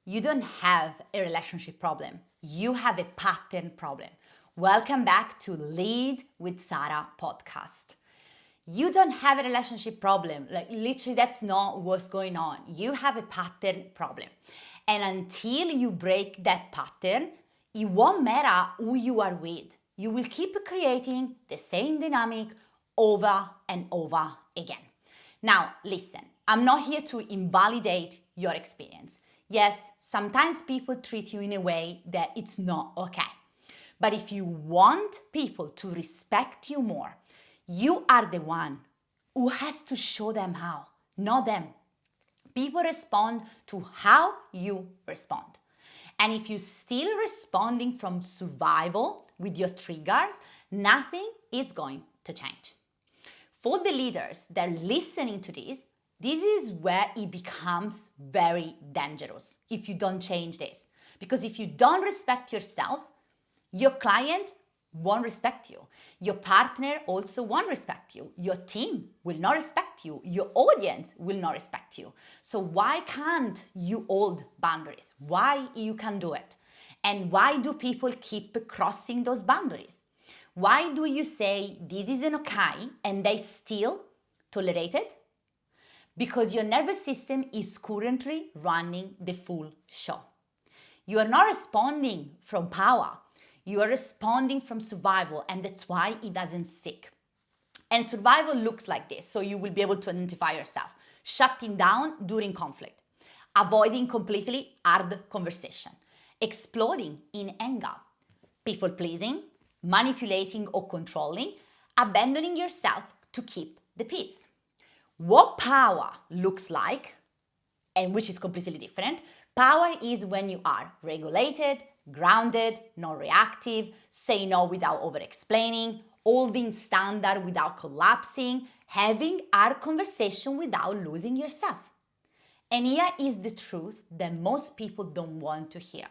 you don't have a relationship problem. You have a pattern problem. Welcome back to Lead with Sarah podcast. You don't have a relationship problem. Like literally, that's not what's going on. You have a pattern problem. And until you break that pattern, it won't matter who you are with. You will keep creating the same dynamic over and over again. Now, listen, I'm not here to invalidate your experience. Yes, sometimes people treat you in a way that it's not okay. But if you want people to respect you more, you are the one who has to show them how, not them. People respond to how you respond. And if you're still responding from survival with your triggers, nothing is going to change. For the leaders that are listening to this is where it becomes very dangerous if you don't change this. Because if you don't respect yourself, your client won't respect you. Your partner also won't respect you. Your team will not respect you. Your audience will not respect you. So why can't you hold boundaries? Why you can do it? And why do people keep crossing those boundaries? Why do you say this isn't okay and they still tolerate it? Because your nervous system is currently running the full show. You are not responding from power. You are responding from survival, and that's why it doesn't stick. And survival looks like this, so you will be able to identify yourself. Shutting down during conflict, avoiding completely hard conversation, exploding in anger, people pleasing, manipulating or controlling, abandoning yourself to keep the peace. What power looks like, and which is completely different, power is when you are regulated, grounded, not reactive, say no without over-explaining, holding standard without collapsing, having hard conversation without losing yourself. And here is the truth that most people don't want to hear.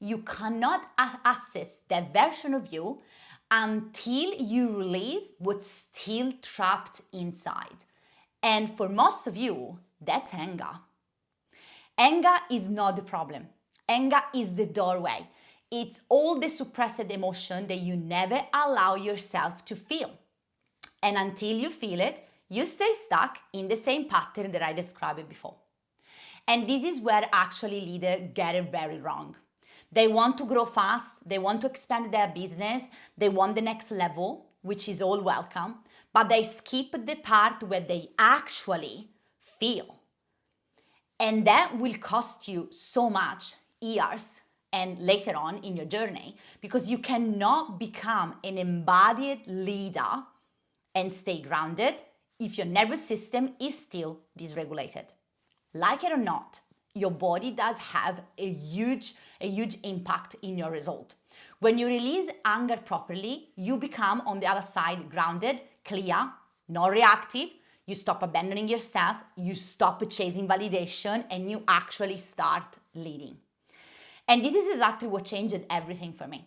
You cannot access that version of you until you release what's still trapped inside. And for most of you, that's anger. Anger is not the problem. Anger is the doorway. It's all the suppressed emotion that you never allow yourself to feel. And until you feel it, you stay stuck in the same pattern that I described before. And this is where actually leaders get it very wrong. They want to grow fast, they want to expand their business, they want the next level, which is all welcome, but they skip the part where they actually feel. And that will cost you so much years and later on in your journey, because you cannot become an embodied leader and stay grounded if your nervous system is still dysregulated. Like it or not, your body does have a huge impact in your result. When you release anger properly, you become on the other side grounded, clear, not reactive. You stop abandoning yourself, you stop chasing validation, and you actually start leading. And this is exactly what changed everything for me.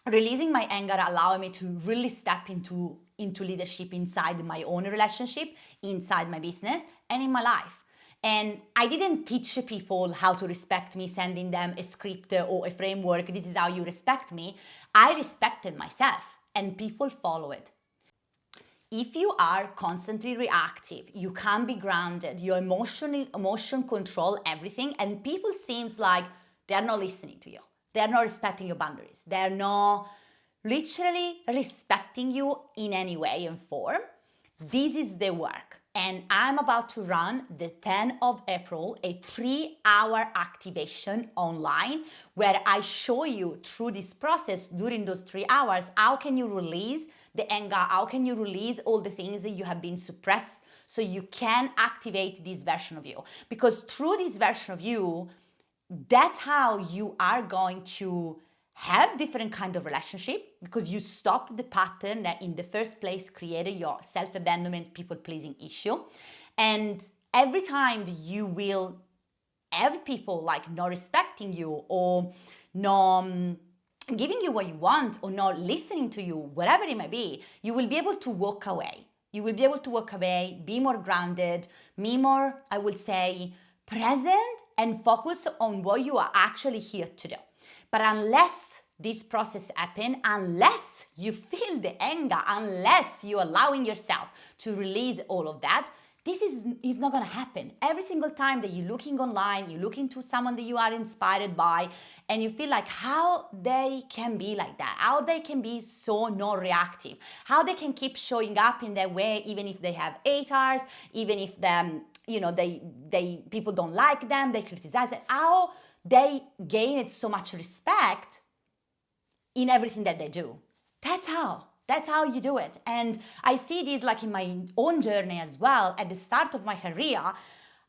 Releasing my anger allowed me to really step into leadership inside my own relationship, inside my business, and in my life. And I didn't teach people how to respect me, sending them a script or a framework. This is how you respect me. I respected myself, and people follow it. If you are constantly reactive, you can't be grounded, your emotion control everything, and people seems like they're not listening to you. They're not respecting your boundaries. They're not literally respecting you in any way and form. This is the work. And I'm about to run the 10th of April, a 3-hour activation online where I show you through this process during those 3 hours, how can you release the anger, how can you release all the things that you have been suppressed so you can activate this version of you. Because through this version of you, that's how you are going to have different kind of relationship, because you stop the pattern that in the first place created your self-abandonment, people-pleasing issue. And every time you will have people like not respecting you or not giving you what you want or not listening to you, whatever it may be, you will be able to walk away. You will be able to walk away, be more grounded, be more, I would say, present and focus on what you are actually here to do. But unless this process happens, unless you feel the anger, unless you're allowing yourself to release all of that, this is not going to happen. Every single time that you're looking online, you're looking to someone that you are inspired by, and you feel like how they can be like that, how they can be so non-reactive, how they can keep showing up in their way, even if they have haters, even if them, they people don't like them, they criticize it, how they gain so much respect in everything that they do. That's how you do it. And I see this like in my own journey as well. At the start of my career,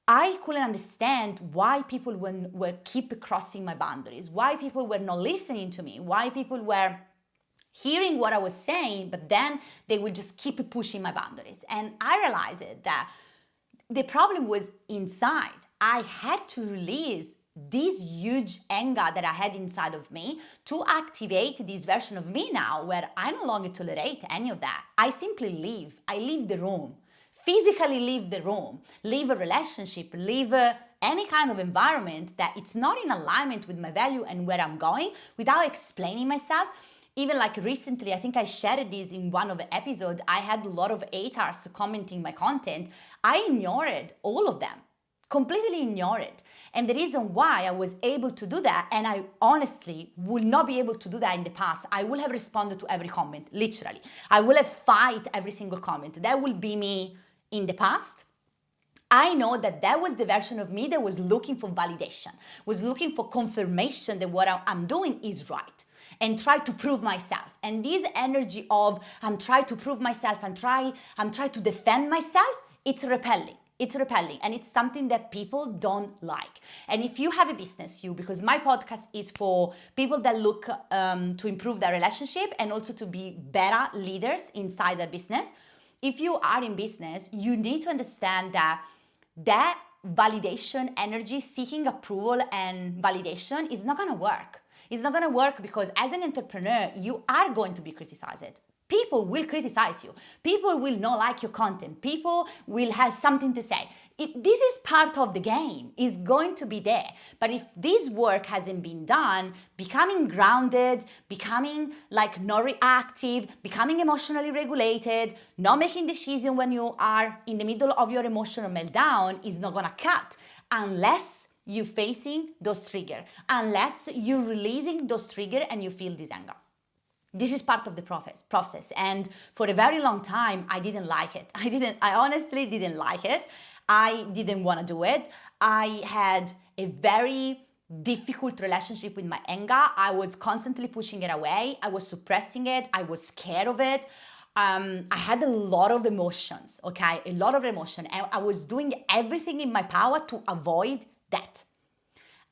I couldn't understand why people were keep crossing my boundaries, why people were not listening to me, why people were hearing what I was saying, but then they would just keep pushing my boundaries. And I realized that the problem was inside. I had to release this huge anger that I had inside of me to activate this version of me now where I no longer tolerate any of that. I simply leave. I leave the room. Physically leave the room. Leave a relationship. Leave any kind of environment that it's not in alignment with my value and where I'm going without explaining myself. Even like recently, I think I shared this in one of the episodes, I had a lot of haters commenting my content. I ignored all of them. Completely ignore it. And the reason why I was able to do that, and I honestly would not be able to do that in the past, I would have responded to every comment, literally. I would have fight every single comment. That would be me in the past. I know that was the version of me that was looking for validation, was looking for confirmation that what I'm doing is right, and try to prove myself. And this energy of I'm trying to prove myself, I'm trying to defend myself, it's repelling. It's repelling, and it's something that people don't like. And if you have a business, because my podcast is for people that look to improve their relationship and also to be better leaders inside their business. If you are in business, you need to understand that validation energy, seeking approval and validation is not going to work. It's not going to work because as an entrepreneur, you are going to be criticized. People will criticize you. People will not like your content. People will have something to say. This is part of the game. It's going to be there. But if this work hasn't been done, becoming grounded, becoming like not reactive, becoming emotionally regulated, not making decisions when you are in the middle of your emotional meltdown is not going to cut unless you're facing those triggers, unless you're releasing those triggers and you feel this anger. This is part of the process. And for a very long time, I didn't like it. I honestly didn't like it. I didn't want to do it. I had a very difficult relationship with my anger. I was constantly pushing it away. I was suppressing it. I was scared of it. I had a lot of emotions, okay? A lot of emotion. And I was doing everything in my power to avoid that.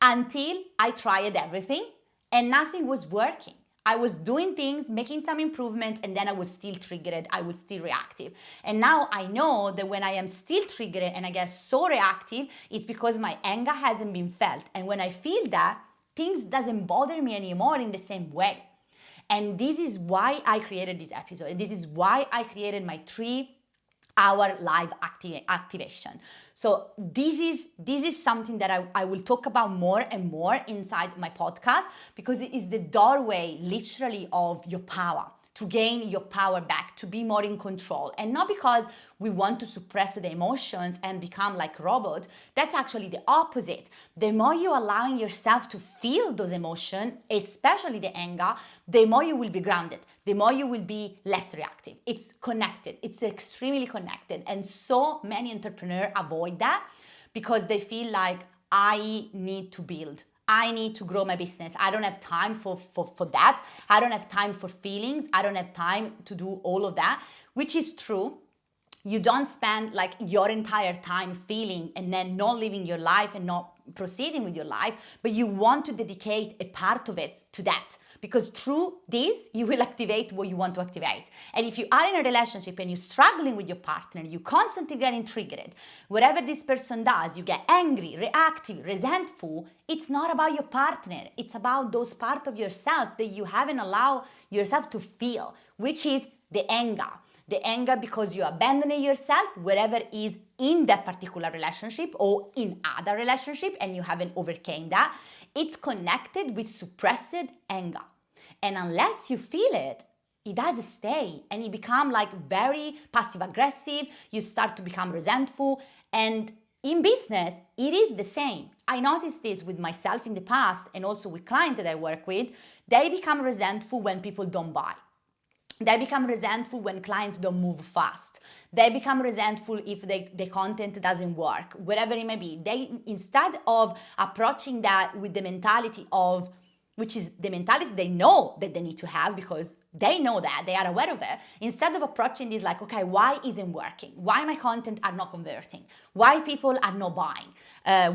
Until I tried everything and nothing was working. I was doing things, making some improvements, and then I was still triggered. I was still reactive. And now I know that when I am still triggered and I get so reactive, it's because my anger hasn't been felt. And when I feel that, things doesn't bother me anymore in the same way. And this is why I created this episode. And this is why I created my 3-hour live activation. So this is something that I will talk about more and more inside my podcast because it is the doorway literally of your power, to gain your power back, to be more in control. And not because we want to suppress the emotions and become like robots. That's actually the opposite. The more you're allowing yourself to feel those emotions, especially the anger, the more you will be grounded, the more you will be less reactive. It's connected. It's extremely connected. And so many entrepreneurs avoid that because they feel like I need to build. I need to grow my business. I don't have time for that. I don't have time for feelings. I don't have time to do all of that, which is true. You don't spend like your entire time feeling and then not living your life and not proceeding with your life, but you want to dedicate a part of it to that. Because through this, you will activate what you want to activate. And if you are in a relationship and you're struggling with your partner, you constantly getting triggered, whatever this person does, you get angry, reactive, resentful, it's not about your partner. It's about those parts of yourself that you haven't allowed yourself to feel, which is the anger, the anger because you're abandoning yourself, wherever is in that particular relationship or in other relationship and you haven't overcame that, it's connected with suppressed anger. And unless you feel it, it does stay and you become like very passive aggressive, you start to become resentful. And in business, it is the same. I noticed this with myself in the past and also with clients that I work with. They become resentful when people don't buy. They become resentful when clients don't move fast. They become resentful if the content doesn't work, whatever it may be. They, instead of approaching that with the mentality of, which is the mentality they know that they need to have because they know that, they are aware of it. Instead of approaching this like, okay, why isn't working? Why my content are not converting? Why people are not buying?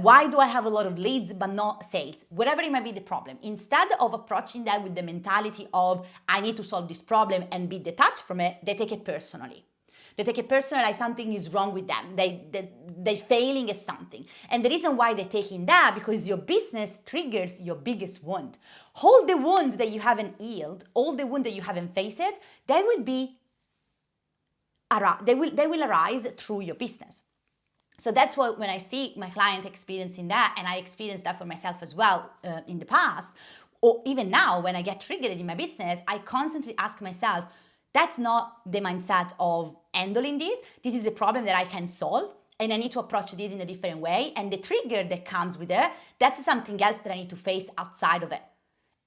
Why do I have a lot of leads but not sales? Whatever it might be the problem. Instead of approaching that with the mentality of, I need to solve this problem and be detached from it, they take it personally. They take it personally like something is wrong with them. They're failing at something. And the reason why they're taking that, because your business triggers your biggest wound. All the wound that you haven't healed, all the wound that you haven't faced, they will arise through your business. So that's what, when I see my client experiencing that, and I experienced that for myself as well in the past, or even now when I get triggered in my business, I constantly ask myself, that's not the mindset of handling this. This is a problem that I can solve and I need to approach this in a different way. And the trigger that comes with it, that's something else that I need to face outside of it.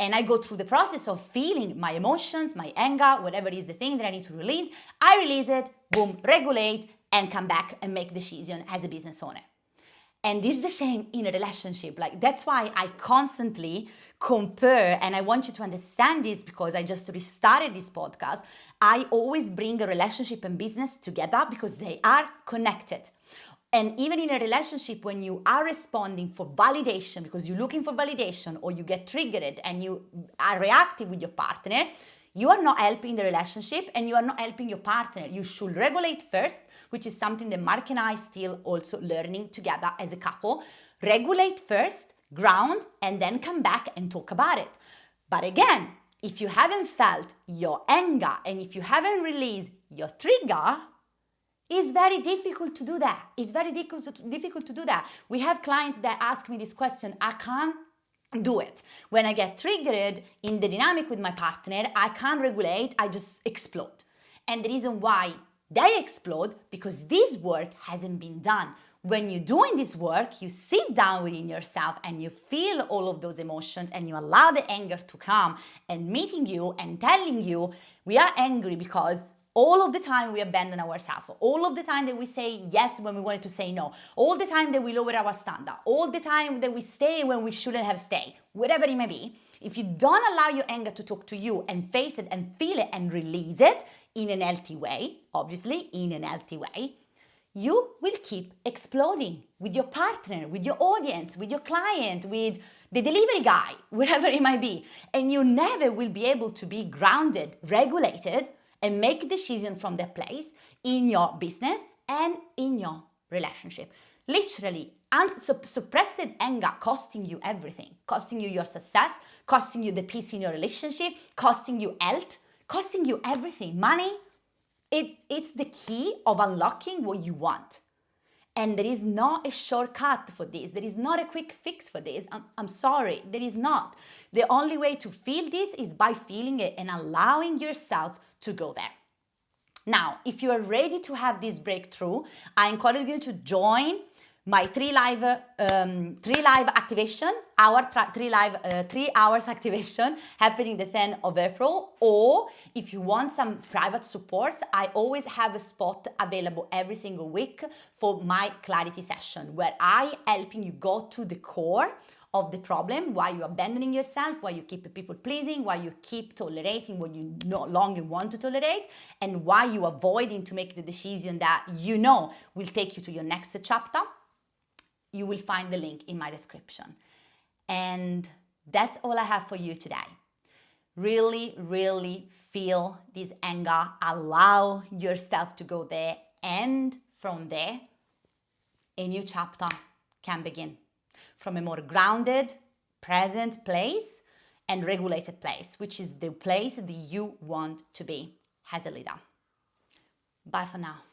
And I go through the process of feeling my emotions, my anger, whatever is the thing that I need to release. I release it, boom, regulate, and come back and make decision as a business owner. And this is the same in a relationship. Like, that's why I constantly compare, and I want you to understand this because I just restarted this podcast. I always bring a relationship and business together because they are connected. And even in a relationship, when you are responding for validation, because you're looking for validation or you get triggered and you are reactive with your partner, you are not helping the relationship and you are not helping your partner. You should regulate first, which is something that Mark and I still also learning together as a couple. Regulate first, ground, and then come back and talk about it. But again, if you haven't felt your anger and if you haven't released your trigger, it's very difficult to do that. It's very difficult to do that. We have clients that ask me this question, I can't do it. When I get triggered in the dynamic with my partner, I can't regulate, I just explode. And the reason why they explode, because this work hasn't been done. When you're doing this work, you sit down within yourself and you feel all of those emotions and you allow the anger to come and meeting you and telling you, we are angry because all of the time we abandon ourselves, all of the time that we say yes when we wanted to say no, all the time that we lower our standard, all the time that we stay when we shouldn't have stayed, whatever it may be, if you don't allow your anger to talk to you and face it and feel it and release it in an healthy way, obviously in an healthy way, you will keep exploding with your partner, with your audience, with your client, with the delivery guy, wherever it might be. And you never will be able to be grounded, regulated, and make decisions from that place in your business and in your relationship. Literally, suppressed anger costing you everything, costing you your success, costing you the peace in your relationship, costing you health, costing you everything. Money, it's the key of unlocking what you want. And there is not a shortcut for this. There is not a quick fix for this. I'm sorry, there is not. The only way to feel this is by feeling it and allowing yourself to go there. Now, if you are ready to have this breakthrough, I encourage you to join my 3 live activation, 3 hours activation happening the 10th of April. Or if you want some private support, I always have a spot available every single week for my clarity session, where I helping you go to the core of the problem, why you're abandoning yourself, why you keep people pleasing, why you keep tolerating what you no longer want to tolerate, and why you avoiding to make the decision that you know will take you to your next chapter. You will find the link in my description. And that's all I have for you today. Really, really feel this anger, allow yourself to go there, and from there, a new chapter can begin. From a more grounded, present place and regulated place, which is the place that you want to be as a leader. Bye for now.